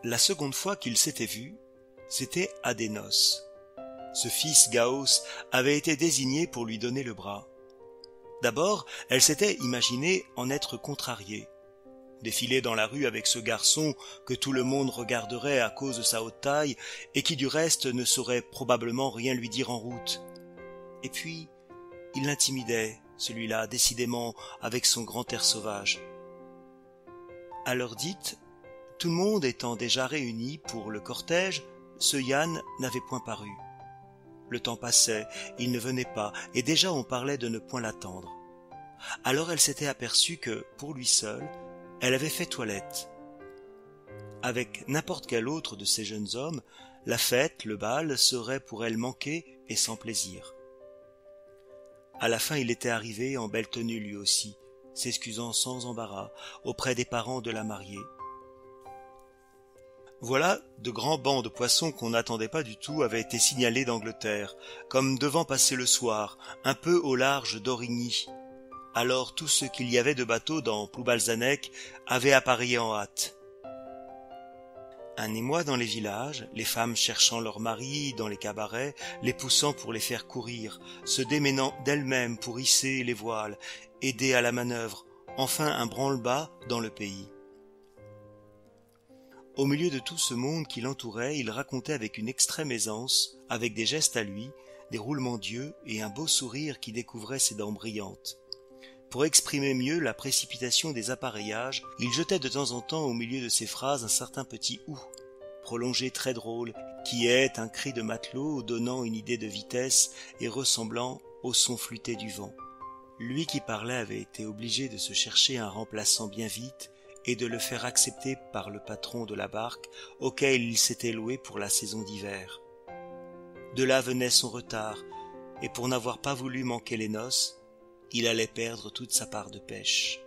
La seconde fois qu'ils s'étaient vus, c'était à des noces. Ce fils Gauss avait été désigné pour lui donner le bras. D'abord, elle s'était imaginée en être contrariée. Défiler dans la rue avec ce garçon que tout le monde regarderait à cause de sa haute taille et qui du reste ne saurait probablement rien lui dire en route. Et puis, il l'intimidait, celui-là, décidément, avec son grand air sauvage. À l'heure dite, tout le monde étant déjà réuni pour le cortège, ce Yann n'avait point paru. Le temps passait, il ne venait pas, et déjà on parlait de ne point l'attendre. Alors elle s'était aperçue que, pour lui seul, elle avait fait toilette. Avec n'importe quel autre de ces jeunes hommes, la fête, le bal, seraient pour elle manqués et sans plaisir. À la fin il était arrivé en belle tenue lui aussi, s'excusant sans embarras auprès des parents de la mariée. Voilà de grands bancs de poissons qu'on n'attendait pas du tout avaient été signalés d'Angleterre, comme devant passer le soir, un peu au large d'Origny. Alors tout ce qu'il y avait de bateaux dans Ploubalzanec avait appareillé en hâte. Un émoi dans les villages, les femmes cherchant leurs maris dans les cabarets, les poussant pour les faire courir, se déménant d'elles-mêmes pour hisser les voiles, aider à la manœuvre, enfin un branle-bas dans le pays. Au milieu de tout ce monde qui l'entourait, il racontait avec une extrême aisance, avec des gestes à lui, des roulements d'yeux et un beau sourire qui découvrait ses dents brillantes. Pour exprimer mieux la précipitation des appareillages, il jetait de temps en temps au milieu de ses phrases un certain petit « ou », prolongé très drôle, qui est un cri de matelot donnant une idée de vitesse et ressemblant au son flûté du vent. Lui qui parlait avait été obligé de se chercher un remplaçant bien vite et de le faire accepter par le patron de la barque auquel il s'était loué pour la saison d'hiver. De là venait son retard, et pour n'avoir pas voulu manquer les noces, il allait perdre toute sa part de pêche.